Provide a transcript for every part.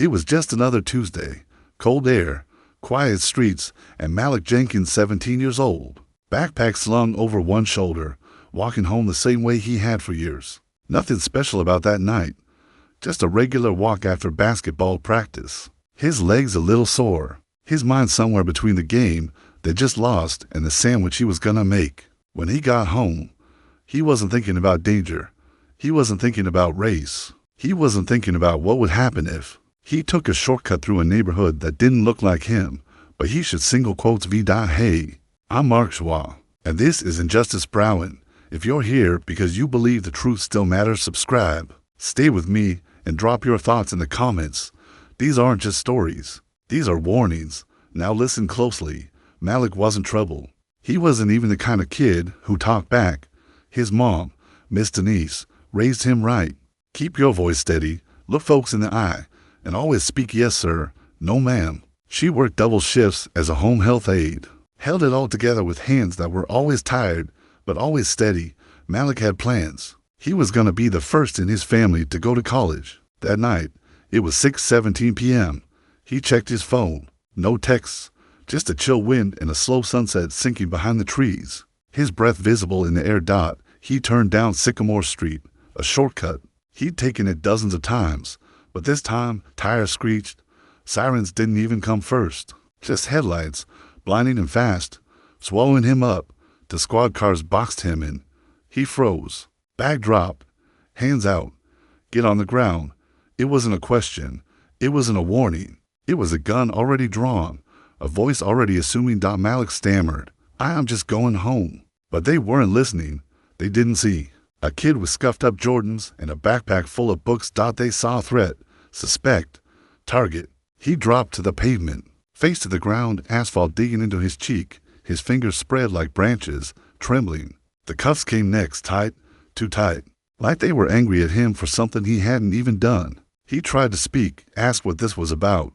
It was just another Tuesday. Cold air, quiet streets, and Malik Jenkins, 17 years old, backpack slung over one shoulder, walking home the same way he had for years. Nothing special about that night. Just a regular walk after basketball practice. His legs a little sore. His mind somewhere between the game they just lost and the sandwich he was gonna make. When he got home, he wasn't thinking about danger. He wasn't thinking about race. He wasn't thinking about what would happen if he took a shortcut through a neighborhood that didn't look like him, but he should single quotes vida. Hey, I'm Mark Schwa, and this is Injustice Browin. If you're here because you believe the truth still matters, subscribe. Stay with me and drop your thoughts in the comments. These aren't just stories. These are warnings. Now listen closely. Malik wasn't trouble. He wasn't even the kind of kid who talked back. His mom, Miss Denise, raised him right. Keep your voice steady, look folks in the eye, and always speak yes sir, no ma'am. She worked double shifts as a home health aide. Held it all together with hands that were always tired, but always steady. Malik had plans. He was going to be the first in his family to go to college. That night, it was 6:17 p.m. He checked his phone. No texts, just a chill wind and a slow sunset sinking behind the trees. His breath visible in the air. He turned down Sycamore Street, a shortcut. He'd taken it dozens of times, but this time, tires screeched. Sirens didn't even come first. Just headlights, blinding and fast, swallowing him up. The squad cars boxed him in. He froze. Bag dropped. Hands out. Get on the ground. It wasn't a question. It wasn't a warning. It was a gun already drawn. A voice already assuming. Malik stammered, I'm just going home. But they weren't listening. They didn't see. A kid with scuffed up Jordans and a backpack full of books. They saw threat. Suspect. Target. He dropped to the pavement. Face to the ground, asphalt digging into his cheek. His fingers spread like branches, trembling. The cuffs came next, tight, too tight. Like they were angry at him for something he hadn't even done. He tried to speak, ask what this was about.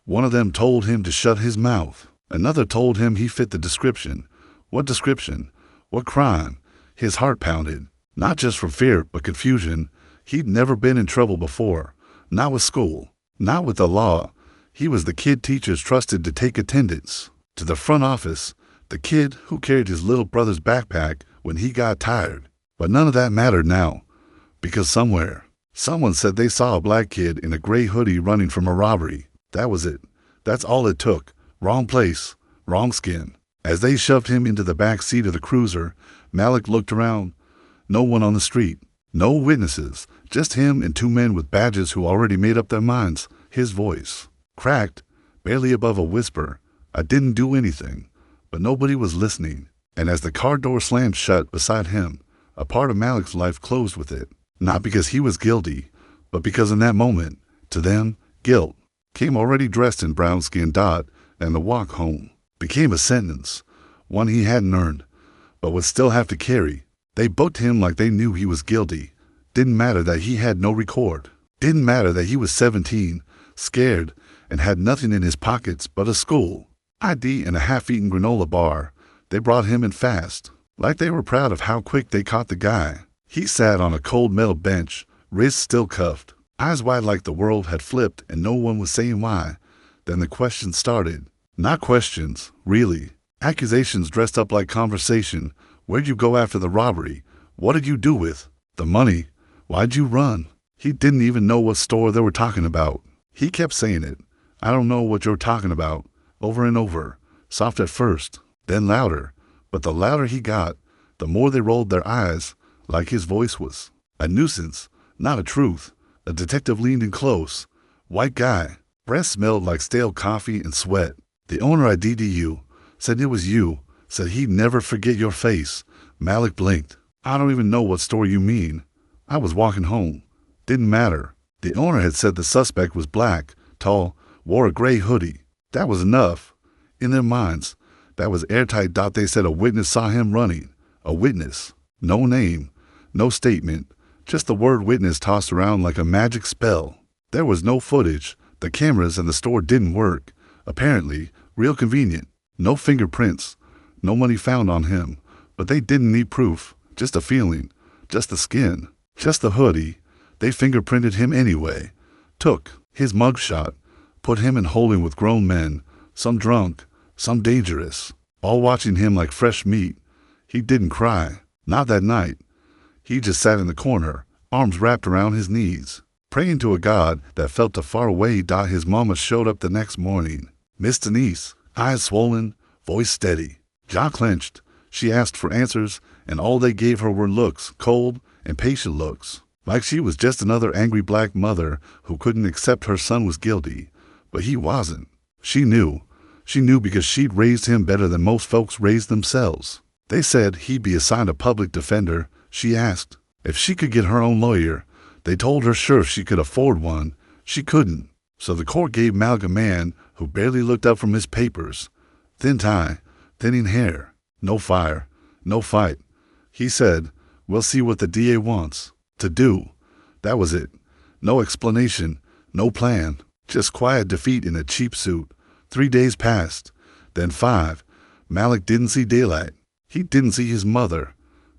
One of them told him to shut his mouth. Another told him he fit the description. What description? What crime? His heart pounded. Not just from fear, but confusion. He'd never been in trouble before. Not with school. Not with the law. He was the kid teachers trusted to take attendance. To the front office. The kid who carried his little brother's backpack when he got tired. But none of that mattered now. Because someone said they saw a black kid in a gray hoodie running from a robbery. That was it. That's all it took. Wrong place, wrong skin. As they shoved him into the back seat of the cruiser, Malik looked around. No one on the street. No witnesses. Just him and two men with badges who already made up their minds. His voice cracked, barely above a whisper. I didn't do anything. But nobody was listening. And as the car door slammed shut beside him, a part of Malik's life closed with it. Not because he was guilty, but because in that moment, to them, guilt came already dressed in brown skin. And the walk home became a sentence, one he hadn't earned, but would still have to carry. They booked him like they knew he was guilty. Didn't matter that he had no record. Didn't matter that he was 17, scared, and had nothing in his pockets but a school ID and a half-eaten granola bar. They brought him in fast, like they were proud of how quick they caught the guy. He sat on a cold metal bench, wrists still cuffed, eyes wide like the world had flipped and no one was saying why. Then the questions started. Not questions, really. Accusations dressed up like conversation. Where'd you go after the robbery? What did you do with the money? Why'd you run? He didn't even know what store they were talking about. He kept saying it. I don't know what you're talking about. Over and over. Soft at first, then louder. But the louder he got, the more they rolled their eyes, like his voice was a nuisance, not a truth. A detective leaned in close. White guy. Breath smelled like stale coffee and sweat. The owner ID'd you. Said it was you. Said he'd never forget your face. Malik blinked. I don't even know what store you mean. I was walking home. Didn't matter. The owner had said the suspect was black, tall, wore a gray hoodie. That was enough. In their minds, that was airtight. They said a witness saw him running. A witness. No name. No statement. Just the word witness tossed around like a magic spell. There was no footage. The cameras in the store didn't work. Apparently, real convenient. No fingerprints. No money found on him. But they didn't need proof. Just a feeling. Just the skin. Just the hoodie. They fingerprinted him anyway. His mugshot put him in holding with grown men, some drunk, some dangerous, all watching him like fresh meat. He didn't cry, not that night. He just sat in the corner, arms wrapped around his knees, praying to a God that felt a far away. His mama showed up the next morning. Miss Denise, eyes swollen, voice steady, jaw clenched. She asked for answers, and all they gave her were looks, cold, impatient looks, like she was just another angry black mother who couldn't accept her son was guilty. But he wasn't. She knew. She knew because she'd raised him better than most folks raised themselves. They said he'd be assigned a public defender. She asked if she could get her own lawyer. They told her sure if she could afford one. She couldn't. So the court gave Malik a man who barely looked up from his papers. Thin tie, thinning hair, no fire, no fight. He said, "We'll see what the DA wants to do." That was it. No explanation, no plan, just quiet defeat in a cheap suit. 3 days passed, then 5. Malik didn't see daylight. He didn't see his mother.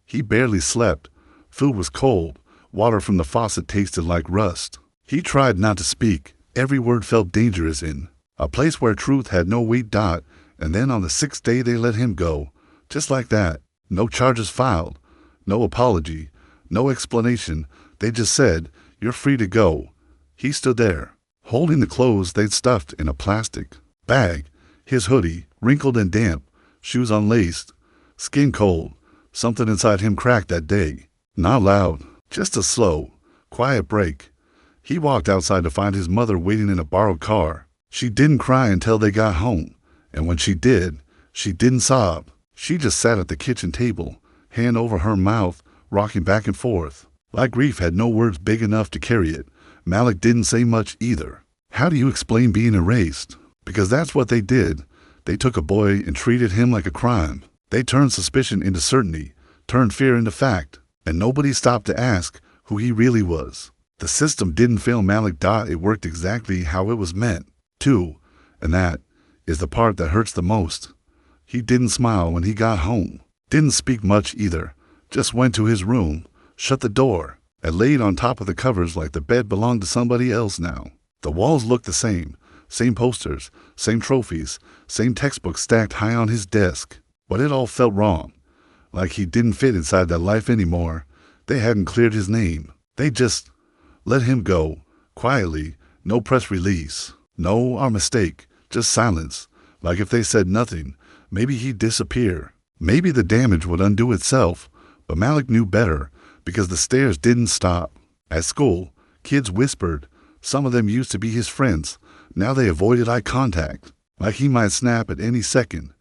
He barely slept. Food was cold. Water from the faucet tasted like rust. He tried not to speak. Every word felt dangerous in a place where truth had no weight. And then on the 6th day they let him go. Just like that. No charges filed. No apology. No explanation. They just said, "You're free to go." He stood there, holding the clothes they'd stuffed in a plastic bag. His hoodie, wrinkled and damp, shoes unlaced, skin cold. Something inside him cracked that day. Not loud, just a slow, quiet break. He walked outside to find his mother waiting in a borrowed car. She didn't cry until they got home. And when she did, she didn't sob. She just sat at the kitchen table, hand over her mouth, rocking back and forth. Like grief had no words big enough to carry it. Malik didn't say much either. How do you explain being erased? Because that's what they did. They took a boy and treated him like a crime. They turned suspicion into certainty, turned fear into fact, and nobody stopped to ask who he really was. The system didn't fail Malik. It worked exactly how it was meant to, and that is the part that hurts the most. He didn't smile when he got home, didn't speak much either, just went to his room, shut the door, and laid on top of the covers like the bed belonged to somebody else now. The walls looked the same posters, same trophies, same textbooks stacked high on his desk. But it all felt wrong, like he didn't fit inside that life anymore. They hadn't cleared his name. They just let him go, quietly, no press release, no our mistake, just silence. Like if they said nothing, maybe he'd disappear. Maybe the damage would undo itself. But Malik knew better, because the stares didn't stop. At school, kids whispered. Some of them used to be his friends. Now they avoided eye contact, like he might snap at any second.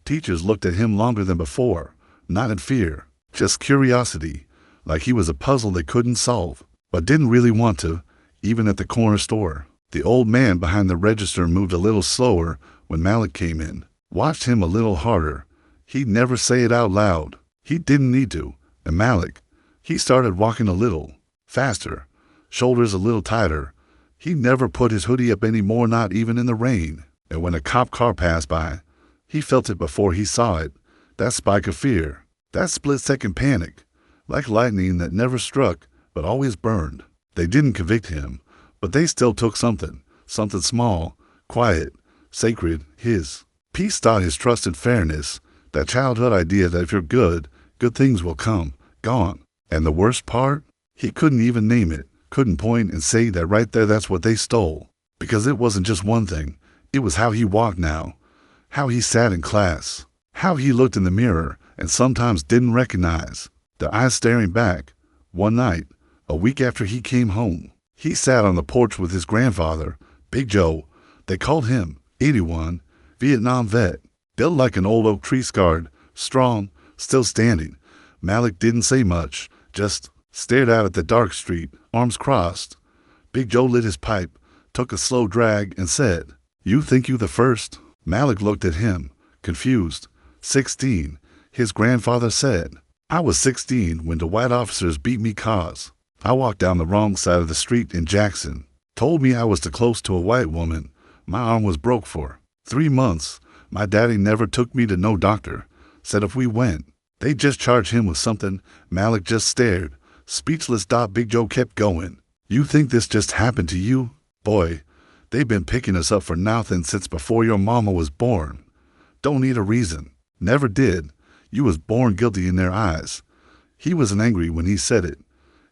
Teachers looked at him longer than before, not in fear, just curiosity, like he was a puzzle they couldn't solve, but didn't really want to, even at the corner store. The old man behind the register moved a little slower when Malik came in, watched him a little harder. He'd never say it out loud. He didn't need to. And Malik, he started walking a little faster, shoulders a little tighter. He never put his hoodie up anymore, not even in the rain. And when a cop car passed by, he felt it before he saw it. That spike of fear, that split-second panic, like lightning that never struck but always burned. They didn't convict him, but they still took something small, quiet, sacred, his. Peace taught his trust and fairness, that childhood idea that if you're good, good things will come, gone. And the worst part? He couldn't even name it, couldn't point and say that right there that's what they stole. Because it wasn't just one thing, it was how he walked now, how he sat in class, how he looked in the mirror and sometimes didn't recognize. The eyes staring back. One night, a week after he came home, he sat on the porch with his grandfather, Big Joe. They called him 81, Vietnam vet, built like an old oak tree, scarred, strong, still standing. Malik didn't say much, just stared out at the dark street, arms crossed. Big Joe lit his pipe, took a slow drag, and said, "You think you the first?" Malik looked at him, confused. 16, his grandfather said. "I was 16 when the white officers beat me 'cause I walked down the wrong side of the street in Jackson. Told me I was too close to a white woman. My arm was broke for 3 months. My daddy never took me to no doctor. Said if we went, they'd just charge him with something." Malik just stared, speechless. Big Joe kept going. "You think this just happened to you? Boy, They've been picking us up for nothing since before your mama was born. Don't need a reason. Never did. You was born guilty in their eyes. He wasn't angry when he said it.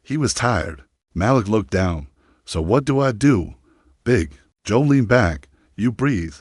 He was tired. Malik looked down. So what do I do? Big. Joe leaned back. You breathe.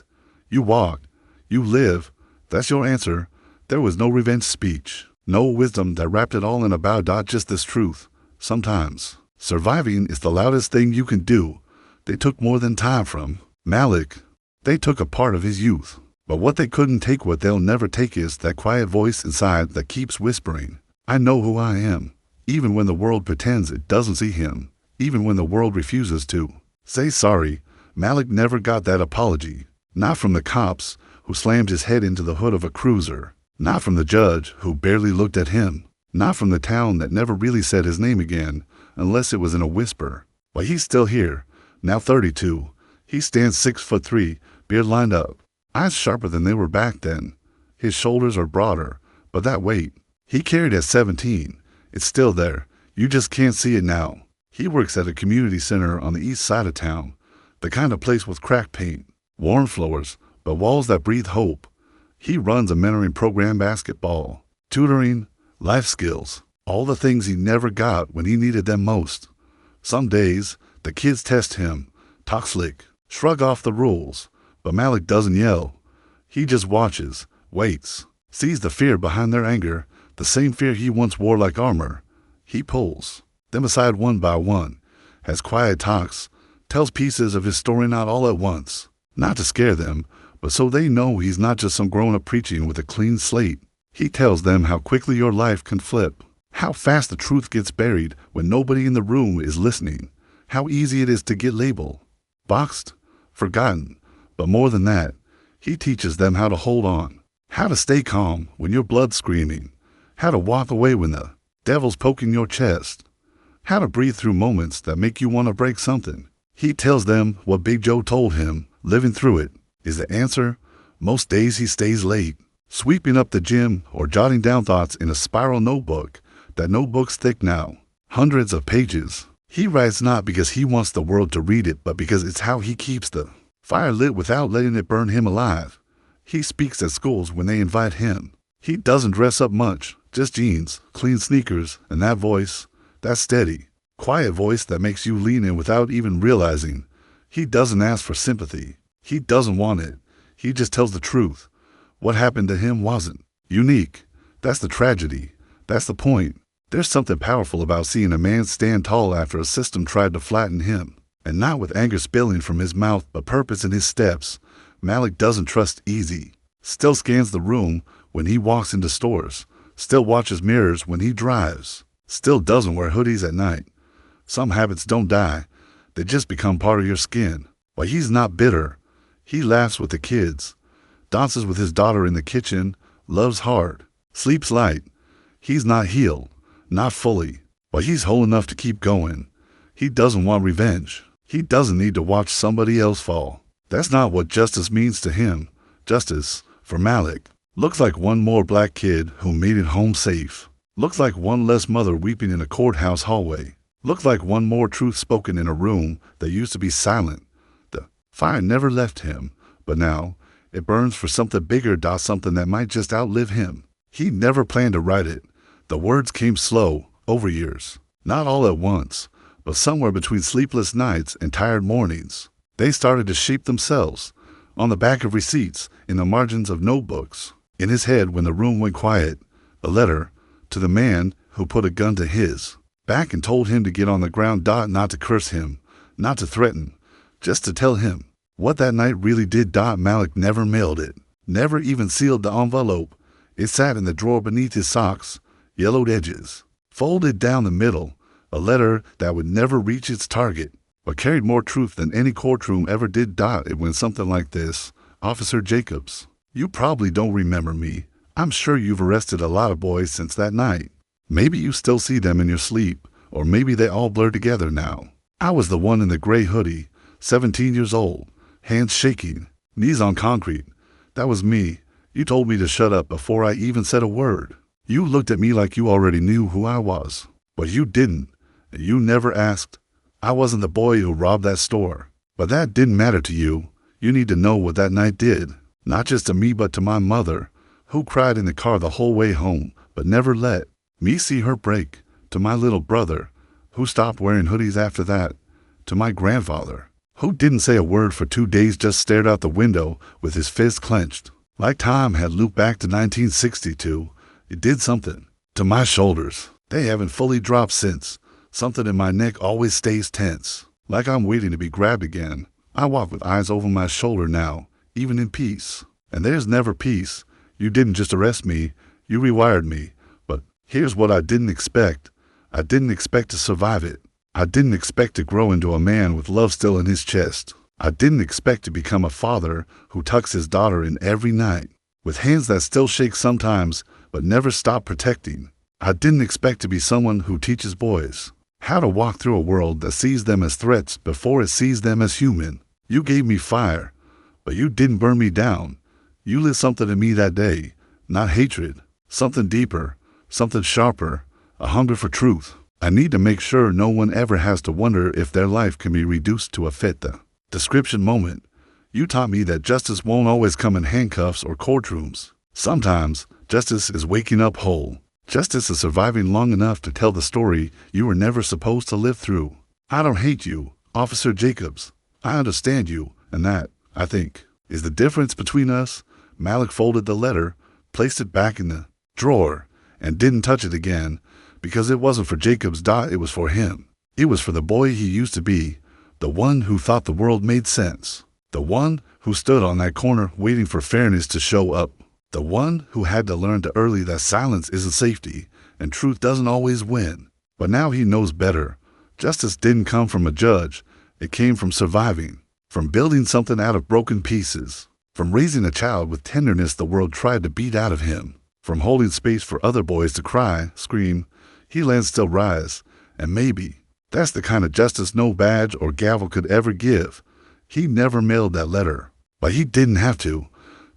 You walk. You live. That's your answer. There was no revenge speech. No wisdom that wrapped it all in a bow. Just this truth. Sometimes surviving is the loudest thing you can do. They took more than time from Malik. They took a part of his youth. But what they couldn't take, what they'll never take, is that quiet voice inside that keeps whispering, I know who I am. Even when the world pretends it doesn't see him. Even when the world refuses to say sorry. Malik never got that apology. Not from the cops who slammed his head into the hood of a cruiser. Not from the judge who barely looked at him. Not from the town that never really said his name again, unless it was in a whisper. But he's still here, now 32. He stands 6'3", beard lined up. Eyes sharper than they were back then. His shoulders are broader, but that weight he carried at 17, it's still there. You just can't see it now. He works at a community center on the east side of town, the kind of place with cracked paint, worn floors, but walls that breathe hope. He runs a mentoring program, basketball, tutoring, life skills, all the things he never got when he needed them most. Some days, the kids test him, talk slick, shrug off the rules. But Malik doesn't yell. He just watches, waits, sees the fear behind their anger, the same fear he once wore like armor. He pulls them aside one by one, has quiet talks, tells pieces of his story not all at once, not to scare them, but so they know he's not just some grown-up preaching with a clean slate. He tells them how quickly your life can flip, how fast the truth gets buried when nobody in the room is listening, how easy it is to get labeled, boxed, forgotten. But more than that, he teaches them how to hold on, how to stay calm when your blood's screaming, how to walk away when the devil's poking your chest, how to breathe through moments that make you want to break something. He tells them what Big Joe told him, living through it, is the answer. Most days he stays late, sweeping up the gym or jotting down thoughts in a spiral notebook. That notebook's thick now, hundreds of pages. He writes not because he wants the world to read it, but because it's how he keeps the fire lit without letting it burn him alive. He speaks at schools when they invite him. He doesn't dress up much, just jeans, clean sneakers, and that voice, that steady, quiet voice that makes you lean in without even realizing. He doesn't ask for sympathy. He doesn't want it. He just tells the truth. What happened to him wasn't unique. That's the tragedy. That's the point. There's something powerful about seeing a man stand tall after a system tried to flatten him. And not with anger spilling from his mouth, but purpose in his steps. Malik doesn't trust easy. Still scans the room when he walks into stores. Still watches mirrors when he drives. Still doesn't wear hoodies at night. Some habits don't die. They just become part of your skin. But he's not bitter. He laughs with the kids. Dances with his daughter in the kitchen. Loves hard. Sleeps light. He's not healed. Not fully. But he's whole enough to keep going. He doesn't want revenge. He doesn't need to watch somebody else fall. That's not what justice means to him. Justice, for Malik, looks like one more black kid who made it home safe. Looks like one less mother weeping in a courthouse hallway. Looks like one more truth spoken in a room that used to be silent. The fire never left him, but now it burns for something bigger, something that might just outlive him. He never planned to write it. The words came slow, over years. Not all at once, but somewhere between sleepless nights and tired mornings. They started to shape themselves, on the back of receipts, in the margins of notebooks. In his head when the room went quiet, a letter to the man who put a gun to his back and told him to get on the ground, not to curse him, not to threaten, just to tell him what that night really did. Malik never mailed it, never even sealed the envelope. It sat in the drawer beneath his socks, yellowed edges, folded down the middle, a letter that would never reach its target, but carried more truth than any courtroom ever did. It went something like this. Officer Jacobs, you probably don't remember me. I'm sure you've arrested a lot of boys since that night. Maybe you still see them in your sleep, or maybe they all blur together now. I was the one in the gray hoodie, 17 years old, hands shaking, knees on concrete. That was me. You told me to shut up before I even said a word. You looked at me like you already knew who I was, but you didn't. You never asked. I wasn't the boy who robbed that store, But that didn't matter to you. You need to know what that night did. Not just to me, but to my mother, who cried in the car the whole way home, but never let me see her break. To my little brother, who stopped wearing hoodies after that. To my grandfather, who didn't say a word for 2 days, just stared out the window with his fist clenched. Like time had looped back to 1962, it did something to my shoulders. They haven't fully dropped since. Something in my neck always stays tense, like I'm waiting to be grabbed again. I walk with eyes over my shoulder now, even in peace. And there's never peace. You didn't just arrest me, you rewired me. But here's what I didn't expect. I didn't expect to survive it. I didn't expect to grow into a man with love still in his chest. I didn't expect to become a father who tucks his daughter in every night, with hands that still shake sometimes but never stop protecting. I didn't expect to be someone who teaches boys how to walk through a world that sees them as threats before it sees them as human. You gave me fire, but you didn't burn me down. You lit something in me that day, not hatred, something deeper, something sharper, a hunger for truth. I need to make sure no one ever has to wonder if their life can be reduced to a fit description moment. You taught me that justice won't always come in handcuffs or courtrooms. Sometimes, justice is waking up whole. Justice is surviving long enough to tell the story you were never supposed to live through. I don't hate you, Officer Jacobs. I understand you, and that, I think, is the difference between us. Malik folded the letter, placed it back in the drawer, and didn't touch it again, because it wasn't for Jacob's it was for him. It was for the boy he used to be, the one who thought the world made sense, the one who stood on that corner waiting for fairness to show up, the one who had to learn too early that silence isn't safety and truth doesn't always win. But now he knows better. Justice didn't come from a judge. It came from surviving, from building something out of broken pieces, from raising a child with tenderness the world tried to beat out of him, from holding space for other boys to cry, scream, heal and still rise. And maybe that's the kind of justice no badge or gavel could ever give. He never mailed that letter, but he didn't have to,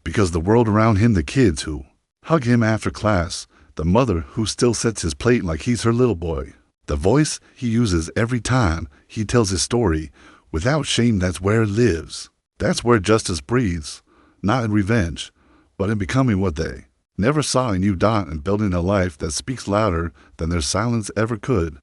because the world around him, the kids who hug him after class, the mother who still sets his plate like he's her little boy, the voice he uses every time he tells his story without shame, that's where it lives. That's where justice breathes, not in revenge, but in becoming what they never saw in you, and building a life that speaks louder than their silence ever could.